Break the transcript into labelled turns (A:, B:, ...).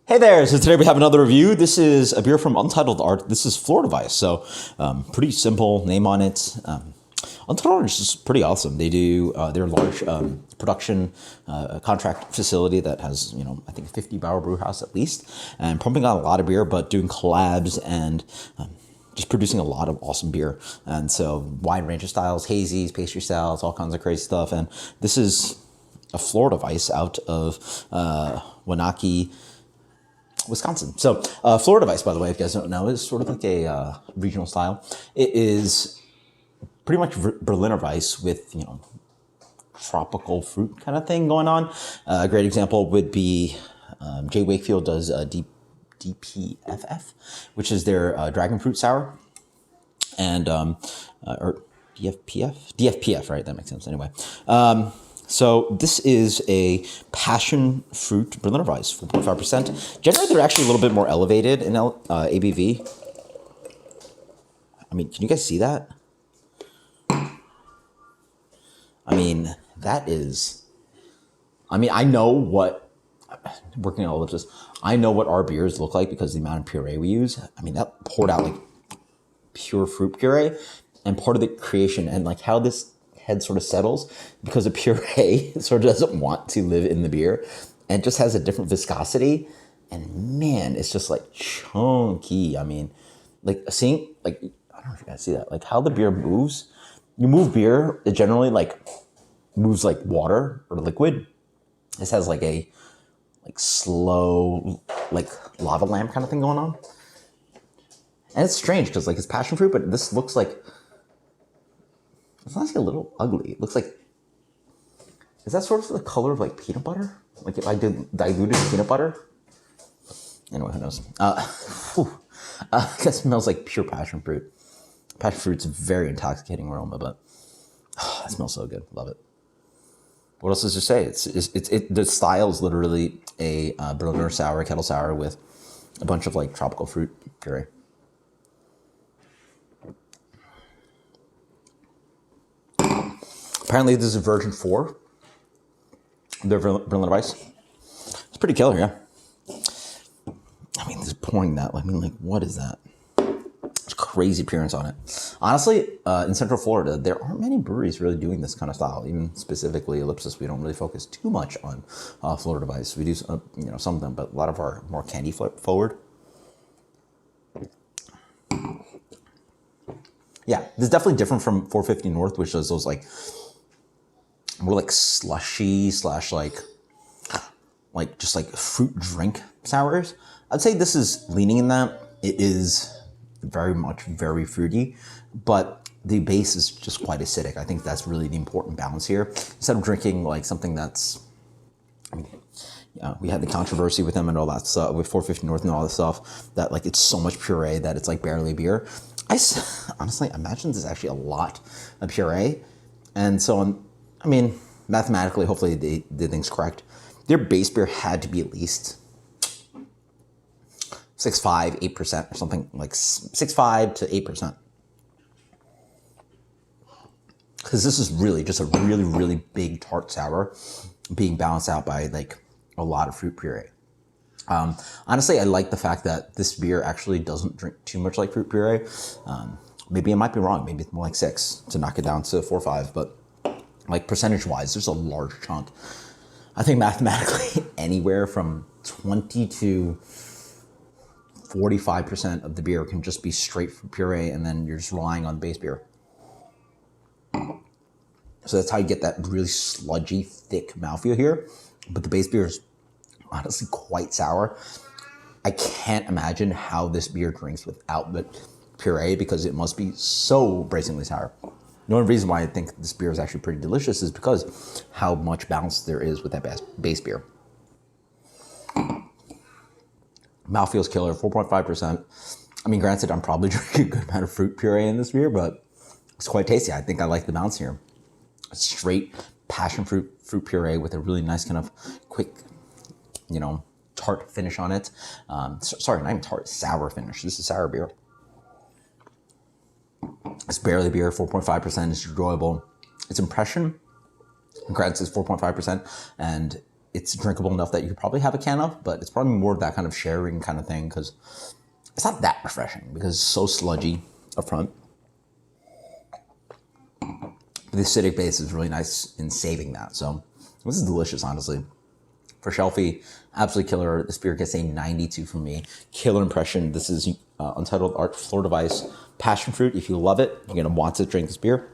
A: Hey there, so today we have another review. This is a beer from Untitled Art. This is Florida Weisse, so pretty simple name on it. Untitled Art is just pretty awesome. They do, they're a large production contract facility that has, I think a 50-barrel brew house at least, and pumping out a lot of beer, but doing collabs and just producing a lot of awesome beer. And so wide range of styles, hazies, pastry styles, all kinds of crazy stuff. And this is a Florida Weisse out of Wenatchee, Wisconsin. So Florida Weisse, by the way, if you guys don't know, is sort of like a regional style. It is pretty much Berliner Weisse with, tropical fruit kind of thing going on. A great example would be J. Wakefield does DPFF, which is their dragon fruit sour. And, or DFPF, right? That makes sense anyway. So this is a Passionfruit Berliner Weisse, 4.5%. Generally, they're actually a little bit more elevated in ABV. I mean, can you guys see that? I mean, that is... I mean, I know what... Working on ellipsis, I know what our beers look like because of the amount of puree we use. I mean, that poured out like pure fruit puree, and part of the creation and like how this head sort of settles because the puree sort of doesn't want to live in the beer and just has a different viscosity. And man, it's just like chunky. I mean, like seeing, like, I don't know if you guys see that, like how the beer moves. You move beer, it generally like moves like water or liquid. This has like a slow, like lava lamp kind of thing going on. And it's strange because like it's passion fruit, but this looks like, it's honestly a little ugly. It looks like, is that sort of the color of like peanut butter? Like if I did diluted peanut butter? Anyway, who knows? That smells like pure passion fruit. Passion fruit's a very intoxicating aroma, but it smells so good. Love it. What else is to say? The style is literally a Berliner sour, kettle sour with a bunch of like tropical fruit puree. Apparently, this is version 4. They're Berliner Weisse. It's pretty killer, yeah. I mean, just pouring that. I mean, like, what is that? There's crazy appearance on it. Honestly, in Central Florida, there aren't many breweries really doing this kind of style. Even specifically, Ellipsis, we don't really focus too much on Florida Weisse. We do, some of them, but a lot of our more candy forward. Yeah, this is definitely different from 450 North, which does those like more like slushy slash like just like fruit drink sours. I'd say this is leaning in that. It is very fruity, but the base is just quite acidic. I think that's really the important balance here. Instead of drinking like something that's, I mean, we had the controversy with them and all that stuff, with 450 North and all this stuff, that like it's so much puree that it's like barely beer. I honestly imagine this is actually a lot of puree. And so, I mean, mathematically, hopefully they did things correct. Their base beer had to be at least 6.5, 8% or something, like 6.5 to 8%. Because this is really just a really big tart sour being balanced out by like a lot of fruit puree. Honestly, I like the fact that this beer actually doesn't drink too much like fruit puree. Maybe I might be wrong. Maybe it's more like 6 to knock it down to 4 or 5. But like percentage-wise, there's a large chunk. I think mathematically, anywhere from 20 to 45% of the beer can just be straight fruit puree, and then you're just relying on base beer. So that's how you get that really sludgy, thick mouthfeel here. But the base beer is honestly quite sour. I can't imagine how this beer drinks without the puree because it must be so brazenly sour. The only reason why I think this beer is actually pretty delicious is because how much balance there is with that base beer. Mouthfeel's killer, 4.5%. I mean, granted, I'm probably drinking a good amount of fruit puree in this beer, but it's quite tasty. I think I like the balance here. Straight passion fruit puree with a really nice kind of quick, tart finish on it. Sorry, not even tart, sour finish. This is sour beer. It's barely beer, 4.5%. It's enjoyable. Its impression, granted, it's 4.5%, and it's drinkable enough that you could probably have a can of, but it's probably more that kind of sharing kind of thing because it's not that refreshing because it's so sludgy up front. The acidic base is really nice in saving that. So this is delicious, honestly. For Shelfie, absolutely killer. This beer gets a 92 from me. Killer impression. This is Untitled Art Florida Weisse Passionfruit. If you love it, you're going to want to drink this beer.